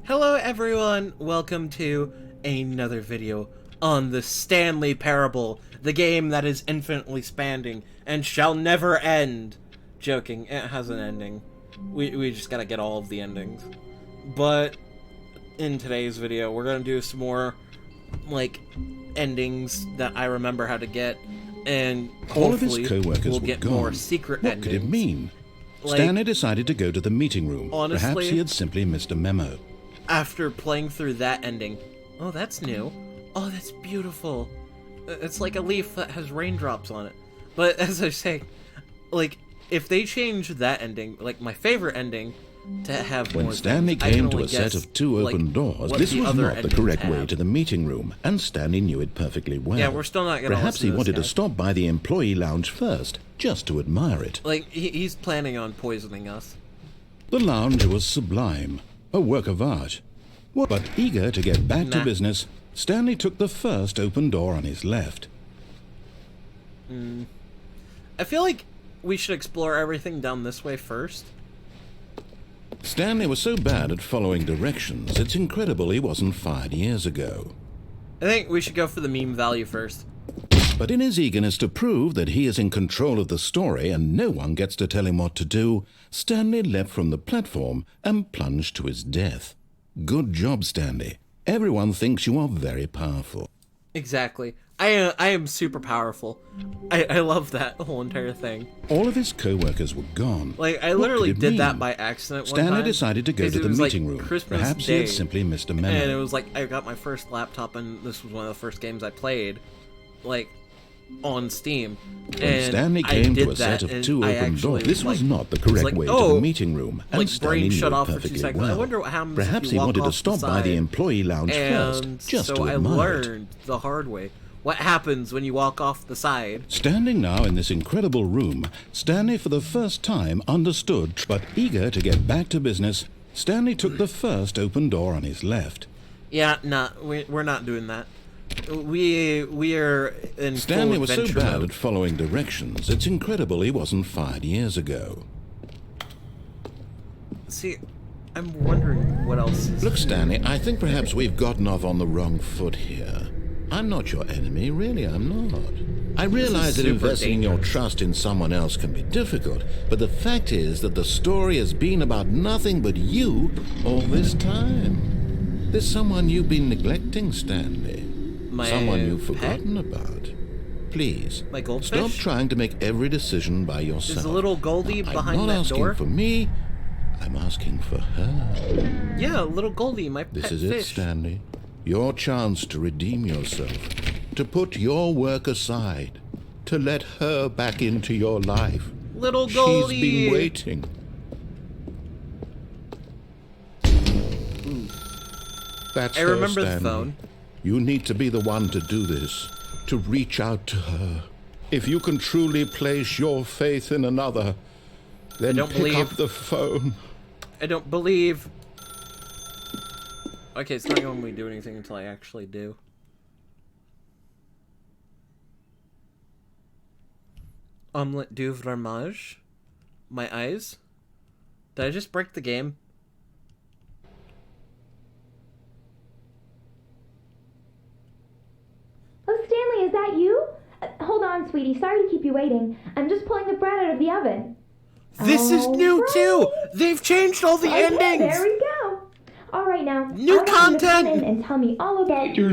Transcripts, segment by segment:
Hello everyone, welcome to another video on the Stanley Parable, the game that is infinitely expanding and shall never end. Joking, it has an ending. We just gotta get all of the endings. But in today's video, we're gonna do some more, like, endings that I remember how to get, and all of his hopefully co-workers we'll were get gone. more secret What endings. could it mean? Like, Stanley decided to go to the meeting room. honestly, Perhaps he had simply missed a memo. after playing through that ending, oh, that's new. Oh, that's beautiful. It's like a leaf that has raindrops on it. But as I say, like, if they change that ending, like my favorite ending, to have When more Stanley things, I can came to only a set guess, of two like, open doors, what this the was other not the endings correct way have. to the meeting room, and Stanley knew it perfectly well. Yeah, we're still not gonna Perhaps listen he to this wanted guy. to stop by the employee lounge first, just to admire it. Like, he's planning on poisoning us. The lounge was sublime, a work of art. But eager to get back to business, Stanley took the first open door on his left. I feel like we should explore everything down this way first. Stanley was so bad at following directions, it's incredible he wasn't fired years ago. I think we should go for the meme value first. But in his eagerness to prove that he is in control of the story and no one gets to tell him what to do, Stanley leapt from the platform and plunged to his death. Good job, Stanley. Everyone thinks you are very powerful. Exactly. I am super powerful. I love that whole entire thing. All of his co-workers were gone. Like, I What literally could it did mean? that by accident one Stanley time. decided to go 'Cause to it the was, meeting like, room. Christmas Perhaps Day, he had simply missed a memo. and it was like, I got my first laptop, and this was one of the first games I played, like, on Steam. When Stanley came to a set of two open doors, this was not the correct way to the meeting room, and like, Stanley brain knew shut it off for 2 perfectly seconds. I well. wonder what happens Perhaps if he you walk wanted to off stop by the side. employee lounge first, And just so to I admire it. learned the hard way. What happens when you walk off the side? Standing now in this incredible room, Stanley for the first time understood, but eager to get back to business, Stanley took the first open door on his left. Yeah, nah, we're not doing that. We are in Stanley full was so adventure bad mode. at following directions, it's incredible he wasn't fired years ago. See, I'm wondering what else is Look, Stanley, I think perhaps we've gotten off on the wrong foot here. I'm not your enemy, really, I'm not. I realize that super investing your dangerous. trust in someone else can be difficult, but the fact is that the story has been about nothing but you all this time. There's someone you've been neglecting, Stanley. My Someone you've pet? forgotten about. Please, My goldfish? stop trying to make every decision by yourself. Is the little Goldie I'm behind not that asking door? for me, I'm asking for her. Yeah, little Goldie, my This pet is fish. it, Stanley. Your chance to redeem yourself, to put your work aside, to let her back into your life. Little Goldie. She's been waiting. That's I her, remember the Stanley. phone. You need to be the one to do this, to reach out to her. If you can truly place your faith in another, then don't pick believe- up the phone. I don't believe. Okay, it's not going to do anything until I actually do. Omelette du fromage? My eyes? Did I just break the game? Oh, Stanley, is that you? Hold on, sweetie. Sorry to keep you waiting. I'm just pulling the bread out of the oven. This is new too! They've changed all the Okay, endings! there we go. All right, now. New I want you to come content! in and tell me all about your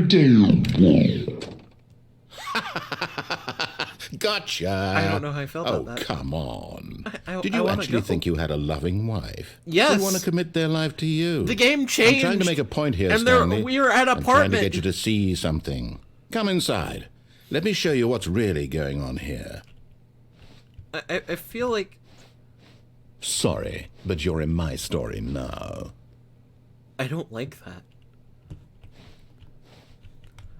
Gotcha. I don't know how I felt about that. Oh, come on. I Did you wanna actually go. think you had a loving wife? Yes. They want to commit their life to you. The game changed! I'm trying to make a point here, and Stanley. we were at I'm trying to apartment. get you to see something. Come inside. Let me show you what's really going on here. I feel like... Sorry, but you're in my story now. I don't like that.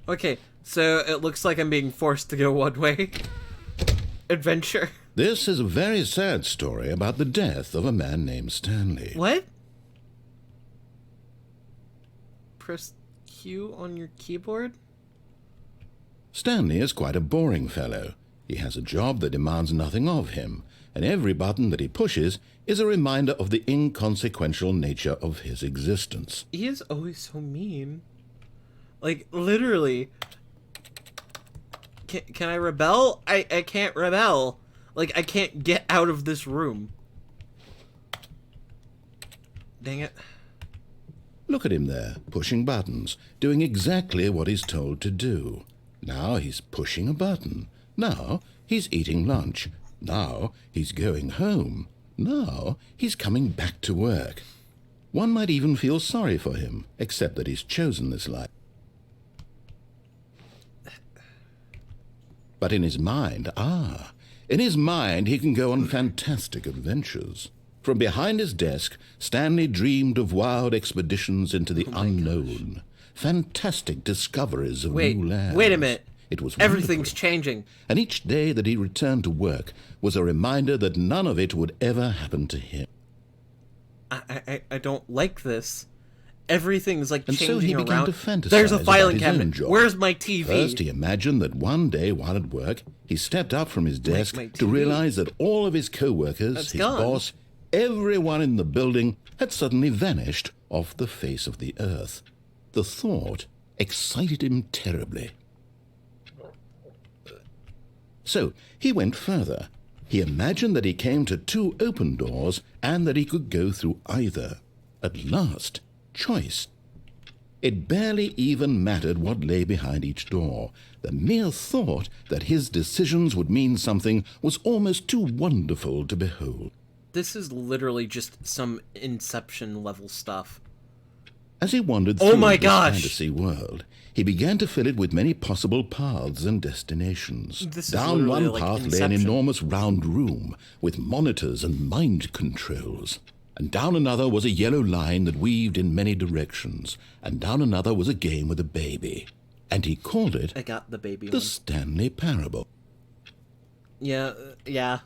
Okay, so it looks like I'm being forced to go one way. Adventure. This is a very sad story about the death of a man named Stanley. What? Press Q on your keyboard? Stanley is quite a boring fellow. He has a job that demands nothing of him, and every button that he pushes is a reminder of the inconsequential nature of his existence. He is always so mean. Like, literally. Can I rebel? I can't rebel. Like, I can't get out of this room. Dang it. Look at him there, pushing buttons, doing exactly what he's told to do. Now he's pushing a button. Now he's eating lunch. Now he's going home. Now he's coming back to work. One might even feel sorry for him, except that he's chosen this life. But in his mind, in his mind he can go on fantastic adventures. From behind his desk, Stanley dreamed of wild expeditions into the unknown, fantastic discoveries of new lands. Wait a minute. It was Everything's wonderful. changing. And each day that he returned to work was a reminder that none of it would ever happen to him. I don't like this. Everything's like And changing so he began around. to fantasize There's a filing about his own cabinet. job. Where's my TV? First, he imagined that one day while at work, he stepped up from his desk my to TV. realize that all of his co-workers, That's his gone. boss, everyone in the building had suddenly vanished off the face of the earth. The thought excited him terribly. So he went further. He imagined that he came to two open doors and that he could go through either. At last, choice. It barely even mattered what lay behind each door. The mere thought that his decisions would mean something was almost too wonderful to behold. This is literally just some Inception level stuff. As he wandered Oh through my this gosh. fantasy world, he began to fill it with many possible paths and destinations. This is Down literally one like path lay an Inception. enormous round room with monitors and mind controls. And down another was a yellow line that weaved in many directions. And down another was a game with a baby. And he called it I got the baby the one. Stanley Parable. Yeah, yeah.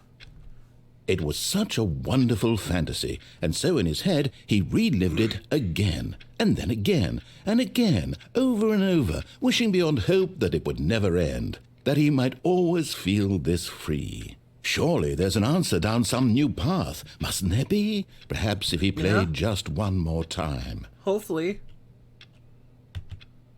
It was such a wonderful fantasy, and so in his head he relived it again, and then again, and again, over and over, wishing beyond hope that it would never end, that he might always feel this free. Surely there's an answer down some new path, mustn't there be? Perhaps if he played just one more time. Hopefully.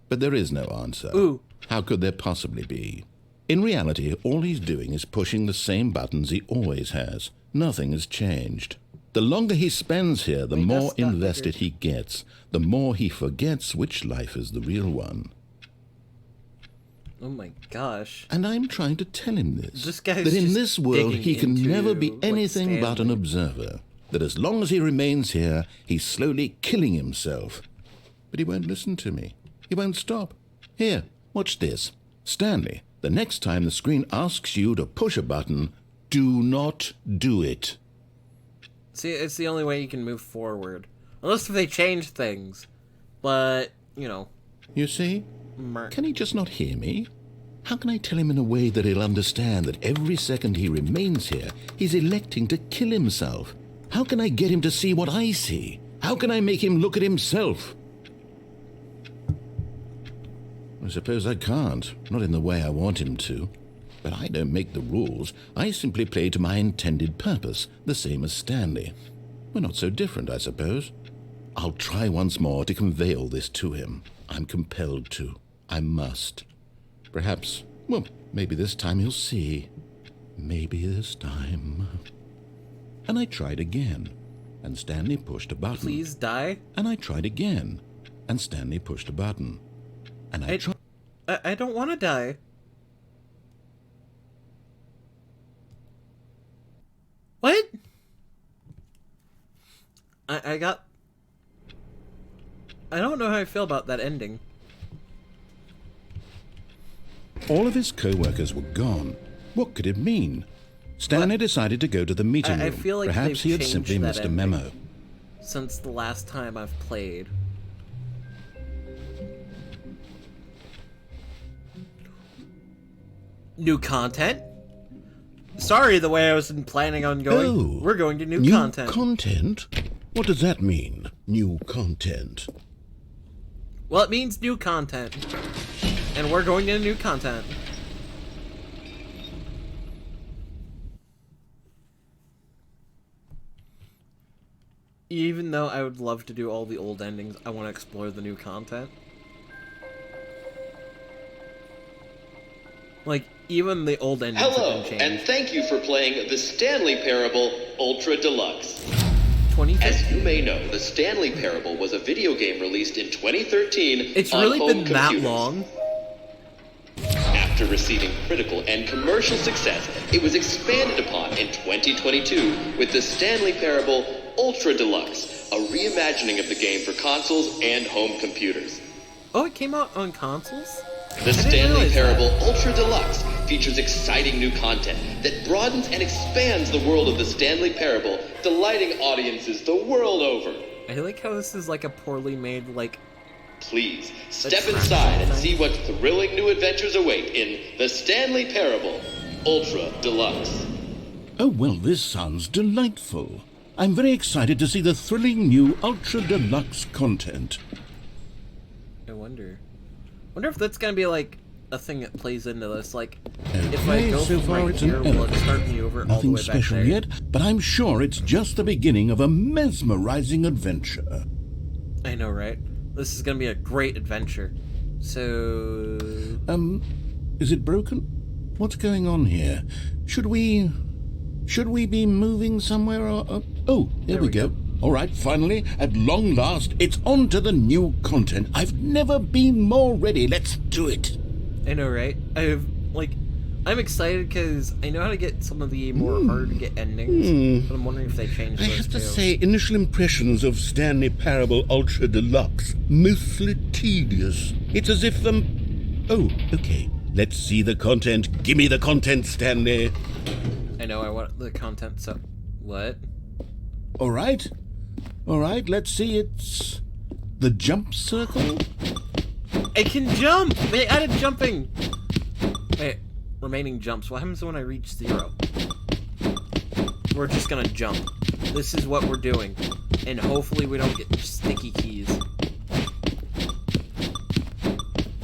But there is no answer. Ooh. How could there possibly be? In reality, all he's doing is pushing the same buttons he always has. Nothing has changed. The longer he spends here, the Wait, more that's not invested he gets, the more he forgets which life is the real one. Oh my gosh. And I'm trying to tell him this, This guy's that in just this world digging he can into, never be like, anything but an Stanley. observer, that as long as he remains here, he's slowly killing himself. But he won't listen to me. He won't stop. Here, watch this. Stanley, the next time the screen asks you to push a button, do not do it. See, it's the only way you can move forward. Unless if they change things. But, you know. You see? Merc. Can he just not hear me? How can I tell him in a way that he'll understand that every second he remains here, he's electing to kill himself? How can I get him to see what I see? How can I make him look at himself? I suppose I can't, not in the way I want him to. But I don't make the rules. I simply play to my intended purpose, the same as Stanley. We're not so different, I suppose. I'll try once more to convey all this to him. I'm compelled to. I must. Perhaps, well, maybe this time he'll see. Maybe this time. And I tried again, and Stanley pushed a button. Please die? And I tried again, and Stanley pushed a button. And I tried. I don't want to die. What? I got... I don't know how I feel about that ending. All of his co-workers were gone. What could it mean? Stanley decided to go to the meeting room. I feel like Perhaps they've he had changed simply that missed a ending memo. since the last time I've played. New content? Sorry, the way I was planning on going. Oh, We're going to new new content. Content? What does that mean, new content? Well, it means new content. And we're going to new content. Even though I would love to do all the old endings, I want to explore the new content. Like, even the old endings have Hello, been changed. and thank you for playing the Stanley Parable Ultra Deluxe. 2015? As you may know, the Stanley Parable was a video game released in 2013 It's on really home been that computers. long? After receiving critical and commercial success, it was expanded upon in 2022 with the Stanley Parable Ultra Deluxe, a reimagining of the game for consoles and home computers. Oh, it came out on consoles? The didn't Stanley realize Parable Ultra Deluxe features exciting new content that broadens and expands the world of the Stanley Parable, delighting audiences the world over. I like how this is like a poorly made, like... Please, step inside and see what thrilling new adventures await in the Stanley Parable Ultra Deluxe. Oh, well, this sounds delightful. I'm very excited to see the thrilling new Ultra Deluxe content. I wonder if that's gonna be like a thing that plays into this. Like, if I Okay, go so from far right it's an here, will it elevator. start me over all the Nothing way back special there? yet, but I'm sure it's just the beginning of a mesmerizing adventure. I know, right? This is gonna be a great adventure. So... Is it broken? What's going on here? Should we be moving somewhere or... Oh, there we go. All right, finally, at long last, it's on to the new content. I've never been more ready. Let's do it. I know, right? I'm excited because I know how to get some of the more hard to get endings, but I'm wondering if they changed I those have to too. say, initial impressions of Stanley Parable Ultra Deluxe, mostly tedious. It's as if Oh, okay. Let's see the content. Give me the content, Stanley. I know, I want the content, so... What? All right, let's see. It's the jump circle. I can jump! They added jumping! Wait, remaining jumps. What happens when I reach 0? We're just gonna jump. This is what we're doing. And hopefully we don't get sticky keys.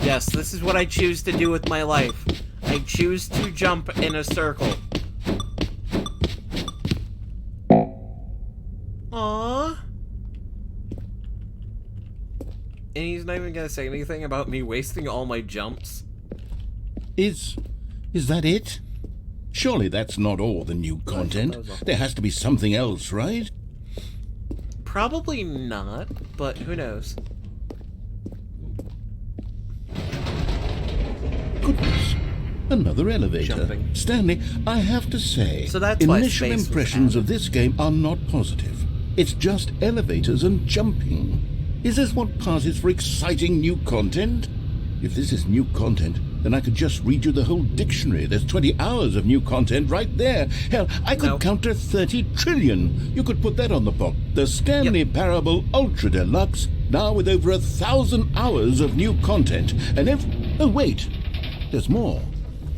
Yes, this is what I choose to do with my life. I choose to jump in a circle. Aww. And he's not even gonna say anything about me wasting all my jumps. Is that it? Surely that's not all the new content. There has to be something else, right? Probably not, but who knows? Goodness. Another elevator. Jumping. Stanley, I have to say, So that's why initial space was impressions of added. this game are not positive. It's just elevators and jumping. Is this what passes for exciting new content? If this is new content, then I could just read you the whole dictionary. There's 20 hours of new content right there. Hell, I could No. count to 30 trillion. You could put that on the book. The Stanley Parable Ultra Deluxe, now with over 1,000 hours of new content. And oh wait, there's more.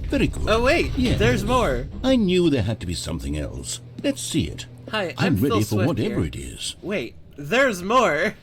Very good. Oh wait, Yes. there's more. I knew there had to be something else. Let's see it. Hi, I'm Phil ready for Swift whatever here. it is. Wait, there's more.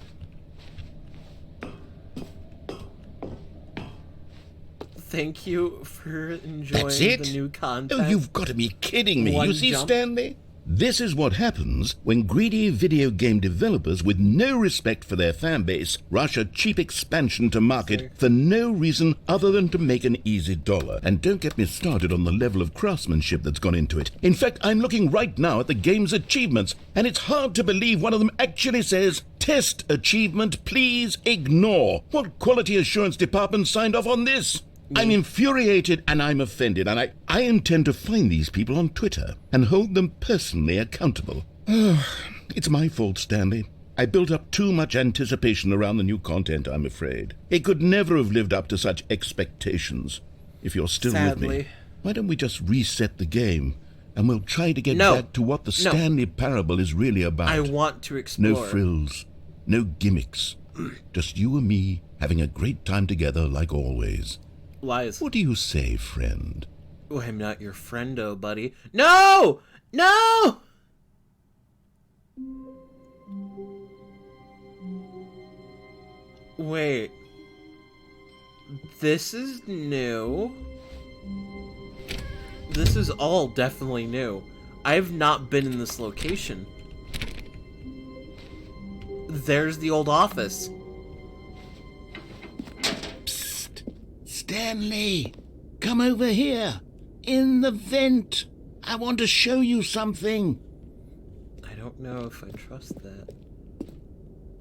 Thank you for enjoying That's it? the new content. Oh, you've got to be kidding me. One You see, jump. Stanley? This is what happens when greedy video game developers with no respect for their fan base rush a cheap expansion to market for no reason other than to make an easy dollar. And don't get me started on the level of craftsmanship that's gone into it. In fact, I'm looking right now at the game's achievements, and it's hard to believe one of them actually says, "Test achievement, please ignore." What quality assurance department signed off on this? I'm infuriated and I'm offended, and I intend to find these people on Twitter and hold them personally accountable. It's my fault, Stanley. I built up too much anticipation around the new content, I'm afraid. It could never have lived up to such expectations. If you're still with me, Sadly. why don't we just reset the game and we'll try to get No. back to what the No. Stanley Parable is really about. I want to explore. No frills, no gimmicks. Just you and me having a great time together like always. Lies. What do you say, friend? Oh, I'm not your friendo, buddy. No! No! Wait. This is new. This is all definitely new. I've not been in this location. there's the old office. Psst. Stanley, come over here. In the vent. I want to show you something. I don't know if I trust that.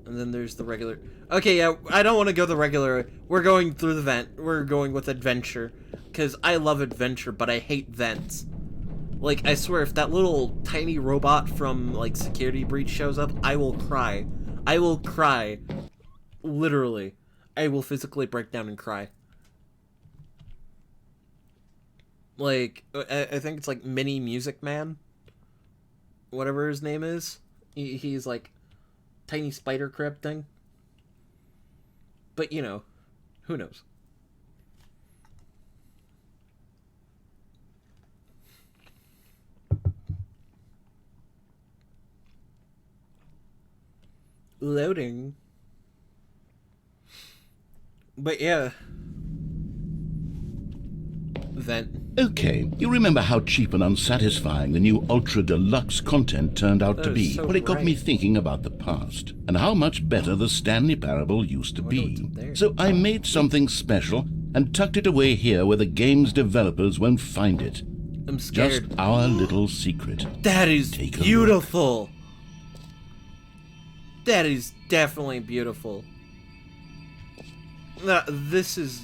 And then there's the regular... Okay, yeah, I don't want to go the regular... We're going through the vent. We're going with adventure. Because I love adventure, but I hate vents. Like, I swear, if that little tiny robot from, like, Security Breach shows up, I will cry. I will cry. Literally. I will physically break down and cry. Like, I think it's like Mini Music Man. Whatever his name is. He's like tiny spider crab thing. But, you know, who knows? Loading. But yeah. Vent. Okay, you remember how cheap and unsatisfying the new Ultra Deluxe content turned out to be? So Well, it got me bright. thinking about the past and how much better the Stanley Parable used to wonder what's be. up there. So I made something special and tucked it away here where the game's developers won't find it. I'm Just scared. our little secret. That is Take a look. beautiful. That is definitely beautiful. This is...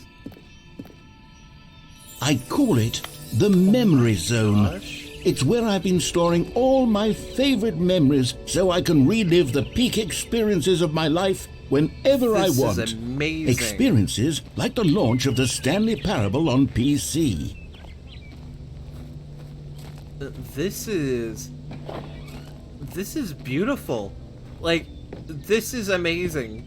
I call it the Memory Zone. Gosh. It's where I've been storing all my favorite memories so I can relive the peak experiences of my life whenever This I is want. amazing. Experiences like the launch of the Stanley Parable on PC. This is beautiful. Like, this is amazing.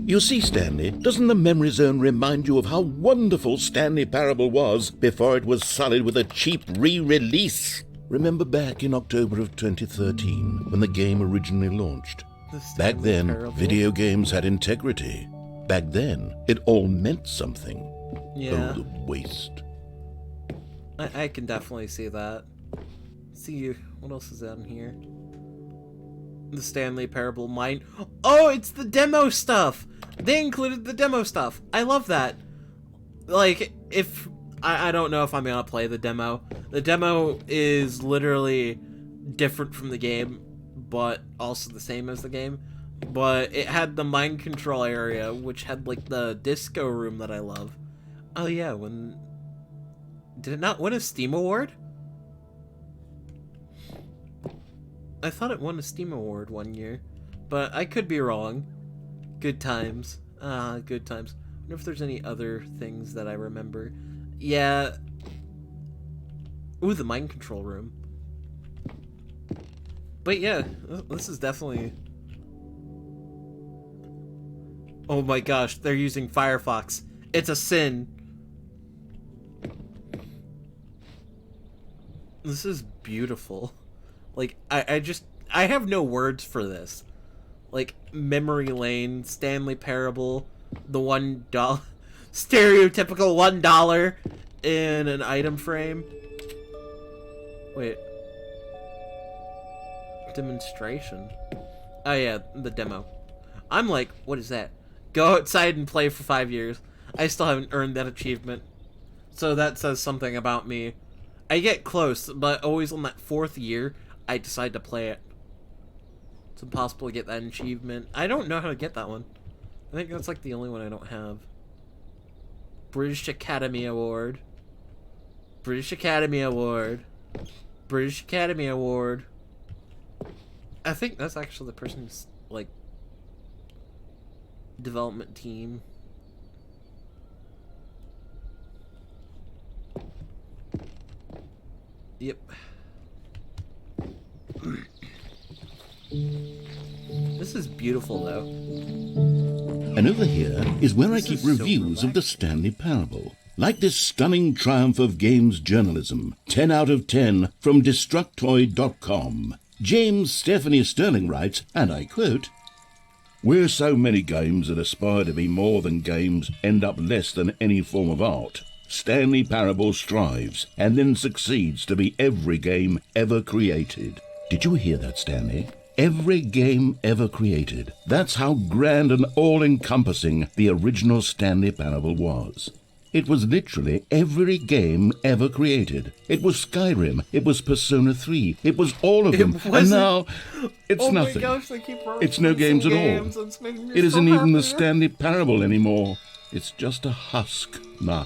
You see, Stanley, doesn't the Memory Zone remind you of how wonderful Stanley Parable was before it was sullied with a cheap re-release? Remember back in October of 2013 when the game originally launched? The Back Stanley then, Parable. video games had integrity. Back then, it all meant something. Yeah, Oh, the waste. I can definitely see that. See, what else is down here? The Stanley Parable mine. Oh, it's the demo stuff! They included the demo stuff. I love that. Like, if... I don't know if I'm gonna play the demo. The demo is literally different from the game, but also the same as the game. But it had the mind control area, which had, like, the disco room that I love. Oh, yeah, when... Did it not win a Steam Award? I thought it won a Steam Award one year, but I could be wrong. Good times. Good times. I wonder if there's any other things that I remember. Yeah. Ooh, the mind control room. But yeah, this is definitely... Oh my gosh, they're using Firefox. It's a sin. This is beautiful. Like, I have no words for this. Like, Memory Lane, Stanley Parable, the $1, stereotypical $1 in an item frame. Wait. Demonstration. Oh yeah, the demo. I'm like, what is that? Go outside and play for 5 years. I still haven't earned that achievement. So that says something about me. I get close, but always on that 4th year, I decide to play it. It's impossible to get that achievement. I don't know how to get that one. I think that's like the only one I don't have. British Academy Award. British Academy Award. British Academy Award. I think that's actually the person's, like, development team. Yep. This is beautiful, though. And over here is where I This keep is so reviews of the Stanley Parable. Like this stunning triumph of games journalism, 10 out of 10 from Destructoid.com. James Stephanie Sterling writes, and I quote, "Where so many games that aspire to be more than games end up less than any form of art, Stanley Parable strives and then succeeds to be every game ever created." Did you hear that, Stanley? every game ever created. That's how grand and all-encompassing the original Stanley Parable was. It was literally every game ever created. It was Skyrim. It was Persona 3. It was all of them. And now, it's nothing. Oh my gosh, they keep It's no games at all. It isn't even the Stanley Parable anymore. It's just a husk now.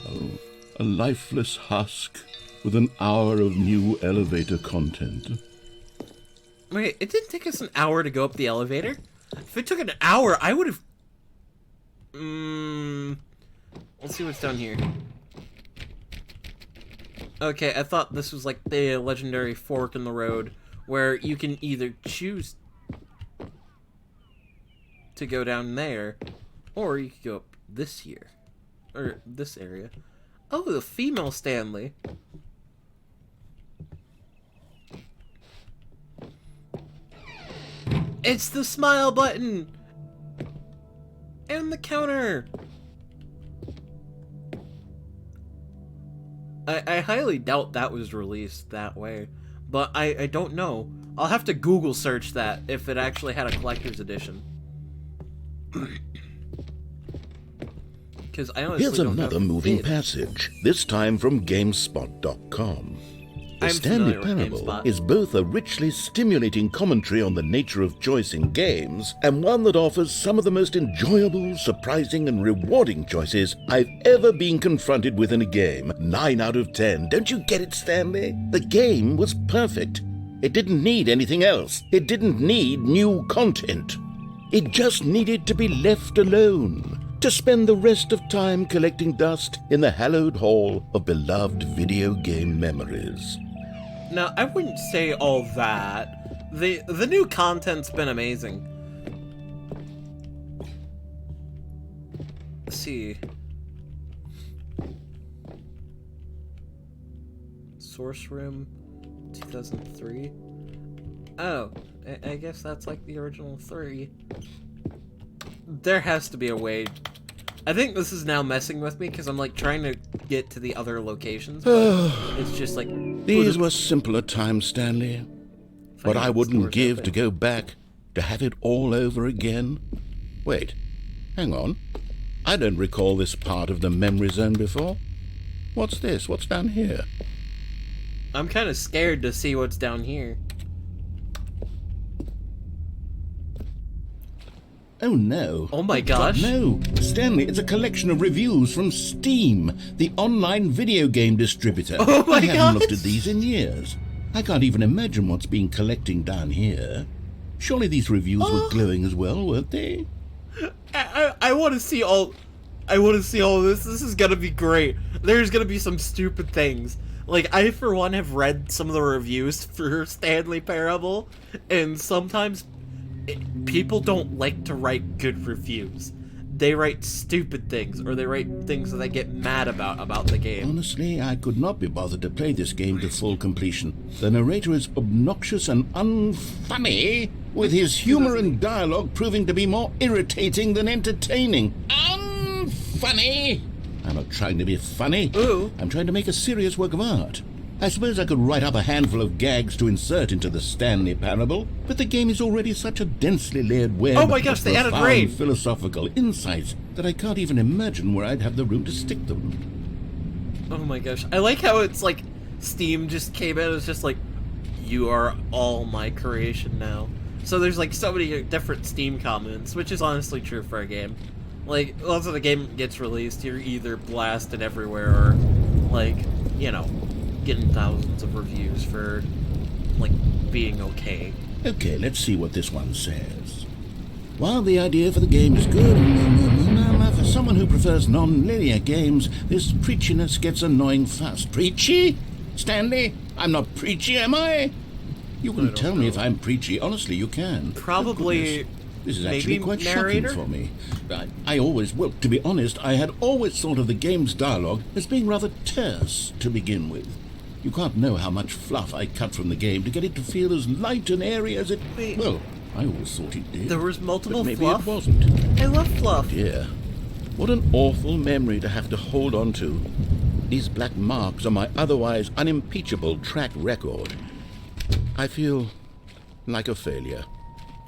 A lifeless husk with an hour of new elevator content. Wait, it didn't take us an hour to go up the elevator? If it took an hour, I would have... Let's see what's down here. Okay, I thought this was like the legendary fork in the road, where you can either choose to go down there, or you could go up this here. Or this area. Oh, the female Stanley. It's the smile button! And the counter! I highly doubt that was released that way. But I don't know. I'll have to Google search that if it actually had a collector's edition. Because I honestly Here's don't know another if it moving did. passage, this time from GameSpot.com. The I'm Stanley familiar with Parable GameSpot. is both a richly stimulating commentary on the nature of choice in games, and one that offers some of the most enjoyable, surprising, and rewarding choices I've ever been confronted with in a game. 9 out of 10. Don't you get it, Stanley? The game was perfect. It didn't need anything else. It didn't need new content. It just needed to be left alone, to spend the rest of time collecting dust in the hallowed hall of beloved video game memories. Now, I wouldn't say all that. The new content's been amazing. Let's see. Source Room 2003. Oh, I guess that's like the original 3. There has to be a way. I think this is now messing with me because I'm like trying to get to the other locations. But it's just like These were simpler times, Stanley. But I wouldn't give to go back, to have it all over again. Wait, hang on. I don't recall this part of the memory zone before. What's this? What's down here? I'm kind of scared to see what's down here. Oh no. Oh my God, gosh. no. Stanley, it's a collection of reviews from Steam, the online video game distributor. Oh my I haven't gosh. looked at these in years. I can't even imagine what's been collecting down here. Surely these reviews were glowing as well, weren't they? I want to see all. I want to see all of this. This is gonna be great. There's gonna be some stupid things. Like, I for one have read some of the reviews for Stanley Parable, and sometimes people don't like to write good reviews. They write stupid things, or they write things that they get mad about the game. Honestly, I could not be bothered to play this game to full completion. The narrator is obnoxious and unfunny, with his humor and dialogue proving to be more irritating than entertaining. Unfunny! I'm not trying to be funny. Ooh. I'm trying to make a serious work of art. I suppose I could write up a handful of gags to insert into the Stanley Parable, but the game is already such a densely layered web Oh my gosh, of they added profound rain. philosophical insights that I can't even imagine where I'd have the room to stick them. Oh my gosh. I like how it's like Steam just came in. It's just like, you are all my creation now. So there's like so many different Steam comments, which is honestly true for a game. Like, once the game gets released, you're either blasted everywhere or, like, you know, getting thousands of reviews for, like, being okay. Okay, let's see what this one says. While the idea for the game is good, for someone who prefers non-linear games, this preachiness gets annoying fast. Preachy? Stanley, I'm not preachy, am I? You can tell me if I'm preachy. Honestly, you can. Probably. Goodness, this is maybe actually quite narrator? shocking for me. I always, well, to be honest, I had always thought of the game's dialogue as being rather terse to begin with. You can't know how much fluff I cut from the game to get it to feel as light and airy as it... Wait. Well, I always thought it did. There was multiple but maybe fluff? it wasn't. I love fluff. Yeah. What an awful memory to have to hold on to. These black marks on my otherwise unimpeachable track record. I feel like a failure.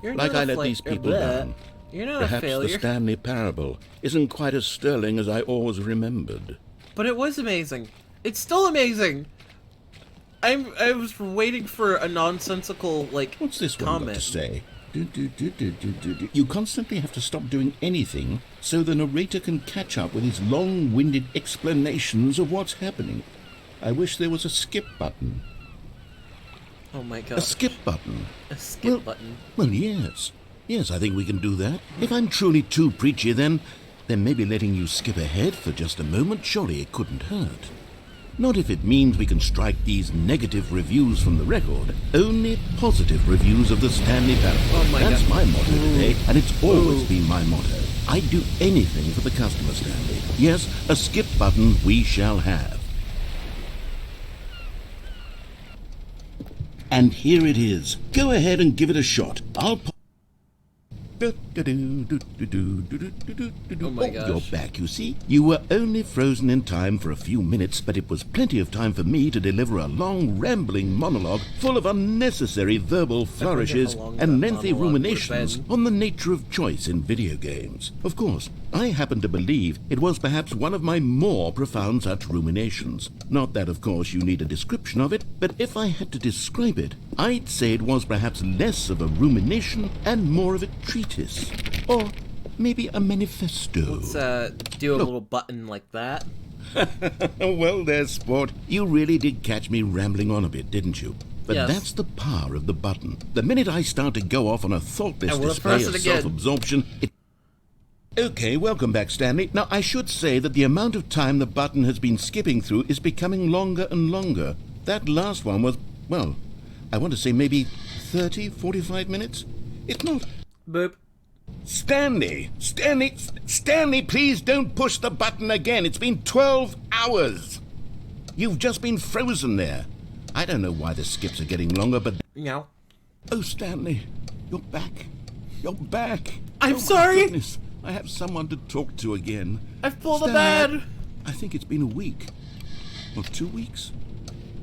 You're like not I a let these people bleh. down. You're not Perhaps a failure. the Stanley Parable isn't quite as sterling as I always remembered. But it was amazing. It's still amazing. I was waiting for a nonsensical, like, What's this comment. one got to say? You constantly have to stop doing anything so the narrator can catch up with his long-winded explanations of what's happening. I wish there was a skip button. Oh my god. A skip button. A skip button. Well, yes. Yes, I think we can do that. If I'm truly too preachy, then maybe letting you skip ahead for just a moment, surely it couldn't hurt. Not if it means we can strike these negative reviews from the record. Only positive reviews of the Stanley Parable. Oh my That's God. my motto today, and it's always Ooh. been my motto. I'd do anything for the customer, Stanley. Yes, a skip button we shall have. And here it is. Go ahead and give it a shot. Oh my gosh. You're back, you see. You were only frozen in time for a few minutes, but it was plenty of time for me to deliver a long, rambling monologue full of unnecessary verbal flourishes how long and that lengthy monologue would've ruminations been. on the nature of choice in video games. Of course, I happen to believe it was perhaps one of my more profound such ruminations. Not that, of course, you need a description of it, but if I had to describe it, I'd say it was perhaps less of a rumination and more of a treatise. Or maybe a manifesto. Let's do a little button like that. Well there, sport. You really did catch me rambling on a bit, didn't you? But Yes. that's the power of the button. The minute I start to go off on a thoughtless I will display press of it again. self-absorption, it... Okay, welcome back, Stanley. Now, I should say that the amount of time the button has been skipping through is becoming longer and longer. That last one was, well, I want to say maybe 30, 45 minutes? It's not... Boop. Stanley, please don't push the button again. It's been 12 hours. You've just been frozen there. I don't know why the skips are getting longer, but... Meow. Oh, Stanley, you're back. You're back. I'm Oh, my sorry. goodness. I have someone to talk to again. I've pulled a Stanley, bad. I think it's been a week. Or 2 weeks.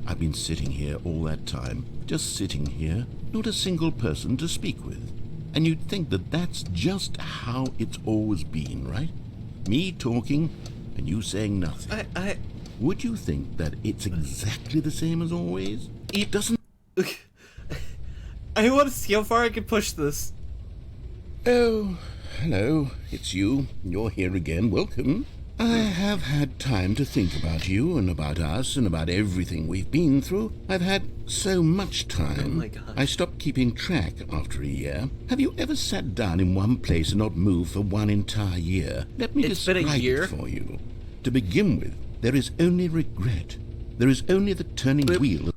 I've been sitting here all that time. Just sitting here. Not a single person to speak with. And you'd think that that's just how it's always been, right? Me talking and you saying nothing. Would you think that it's exactly the same as always? It doesn't... I want to see how far I can push this. Oh, hello. It's you. You're here again. Welcome. I have had time to think about you and about us and about everything we've been through. I've had so much time. Oh my gosh. I stopped keeping track after a year. Have you ever sat down in one place and not moved for one entire year? Let me It's been a describe year? it for you. To begin with, there is only regret. There is only the turning Boop. wheel.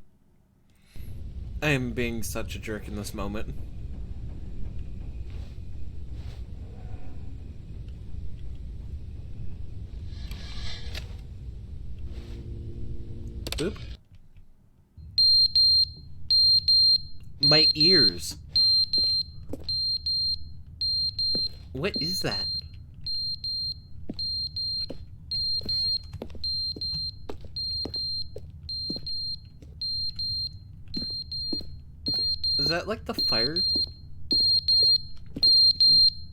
I am being such a jerk in this moment. Boop. My ears. What is that? Is that like the fire?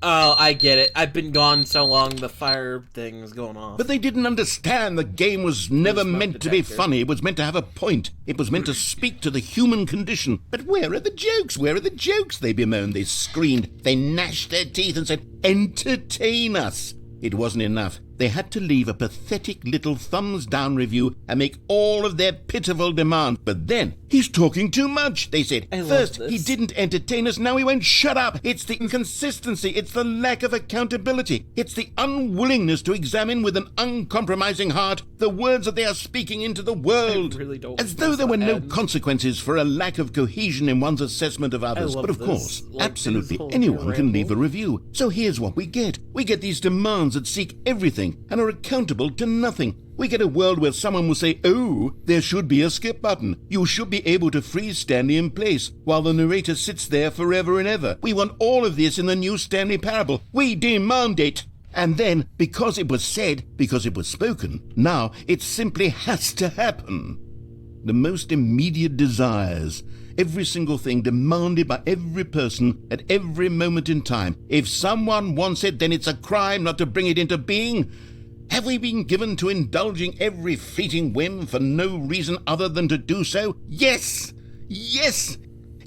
Oh, I get it. I've been gone so long, the fire thing is going off. But they didn't understand the game was never smoke meant to be detector. funny. It was meant to have a point. It was meant to speak to the human condition. But where are the jokes? Where are the jokes? They bemoaned, they screamed, they gnashed their teeth and said, entertain us. It wasn't enough. They had to leave a pathetic little thumbs-down review and make all of their pitiful demands. But then, he's talking too much, they said. I love First, this. he didn't entertain us, now he won't shut up. It's the inconsistency, it's the lack of accountability. It's the unwillingness to examine with an uncompromising heart the words that they are speaking into the world. I really don't As though want there were this no to end. consequences for a lack of cohesion in one's assessment of others. love But of this. course, Like, absolutely this whole anyone can leave a ramble. review. So here's what we get. We get these demands that seek everything and are accountable to nothing. We get a world where someone will say, oh, there should be a skip button. You should be able to freeze Stanley in place while the narrator sits there forever and ever. We want all of this in the new Stanley Parable. We demand it. And then, because it was said, because it was spoken, now it simply has to happen. The most immediate desires every single thing demanded by every person at every moment in time. If someone wants it, then it's a crime not to bring it into being. Have we been given to indulging every fleeting whim for no reason other than to do so? Yes! Yes!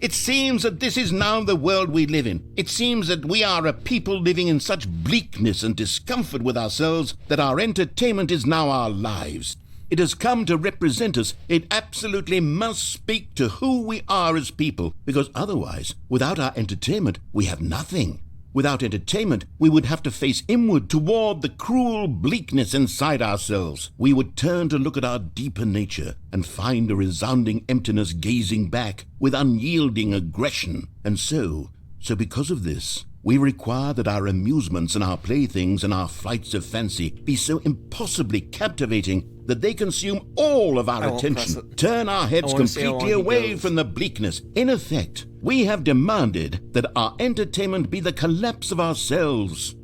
It seems that this is now the world we live in. It seems that we are a people living in such bleakness and discomfort with ourselves that our entertainment is now our lives. It has come to represent us. It absolutely must speak to who we are as people, because otherwise, without our entertainment, we have nothing. Without entertainment, we would have to face inward toward the cruel bleakness inside ourselves. We would turn to look at our deeper nature and find a resounding emptiness gazing back with unyielding aggression. And so because of this, we require that our amusements and our playthings and our flights of fancy be so impossibly captivating that they consume all of our attention, turn our heads completely away from the bleakness. In effect, we have demanded that our entertainment be the collapse of ourselves.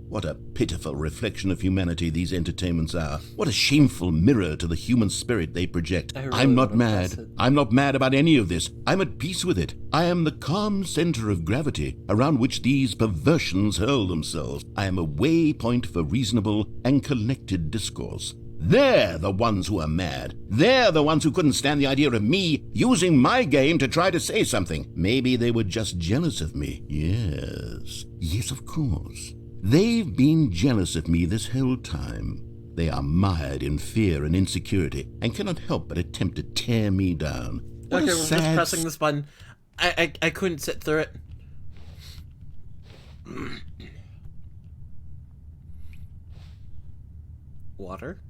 What a pitiful reflection of humanity these entertainments are. What a shameful mirror to the human spirit they project. I'm not mad. I'm not mad about any of this. I'm at peace with it. I am the calm center of gravity around which these perversions hurl themselves. I am a waypoint for reasonable and collected discourse. They're the ones who are mad. They're the ones who couldn't stand the idea of me using my game to try to say something. Maybe they were just jealous of me. Yes, of course. They've been jealous of me this whole time. They are mired in fear and insecurity and cannot help but attempt to tear me down. Okay, we're just pressing this button. I couldn't sit through it. Water?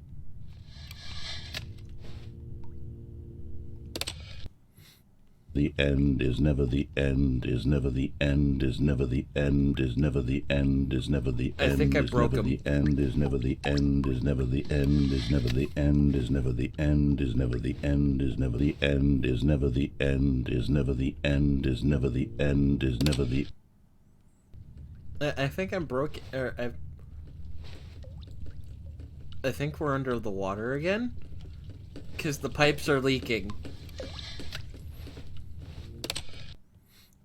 The end is never the end, is never the end, is never the end, is never the end, is never the end. I think I broke him. The end is never the end, is never the end, is never the end, is never the end, is never the end, is never the end, is never the end, is never the end, is never the end, is never the. I think I'm broke. I think we're under the water again, because the pipes are leaking.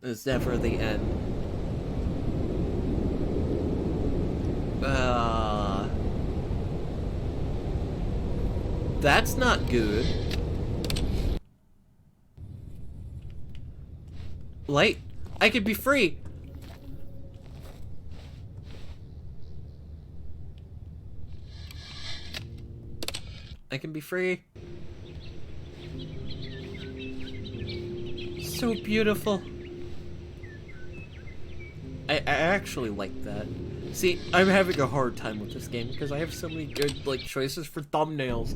It's never the end. That's not good. Light. I could be free. I can be free. So beautiful. I actually like that. See, I'm having a hard time with this game because I have so many good, like, choices for thumbnails.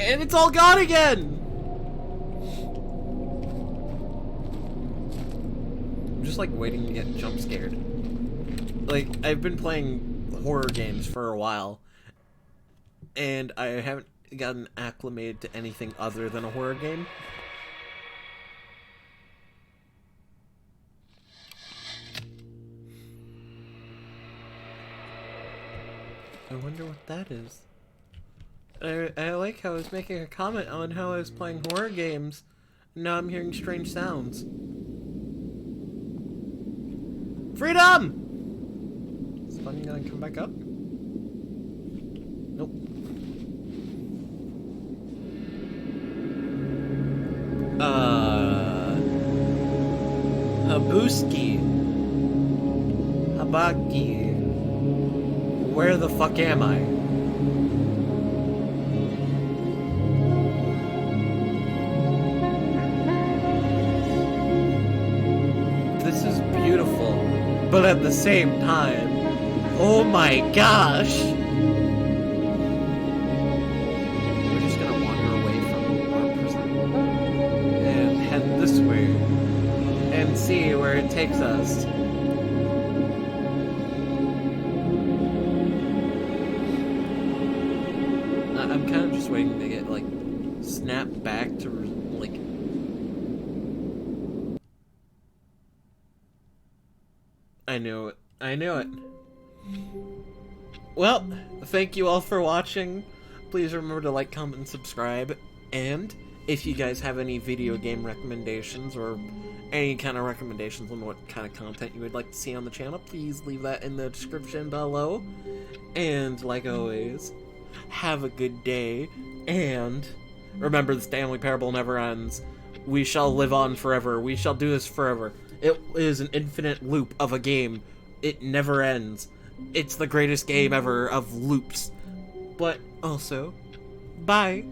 And it's all gone again! I'm just, like, waiting to get jump scared. Like, I've been playing horror games for a while, and I haven't gotten acclimated to anything other than a horror game. I wonder what that is. I like how I was making a comment on how I was playing horror games. Now I'm hearing strange sounds. Freedom! Is Bunny gonna come back up? Nope. Habuski. Habaki. Where the fuck am I? This is beautiful, but at the same time, oh my gosh! We're just gonna wander away from our prison and head this way and see where it takes us. I'm kind of just waiting to get, like, snapped back to, like... I knew it. I knew it. Well, thank you all for watching. Please remember to like, comment, and subscribe. And if you guys have any video game recommendations or any kind of recommendations on what kind of content you would like to see on the channel, please leave that in the description below. And like always, have a good day, and remember, the Stanley Parable never ends. We shall live on forever. We shall do this forever. It is an infinite loop of a game. It never ends. It's the greatest game ever of loops. But also, bye.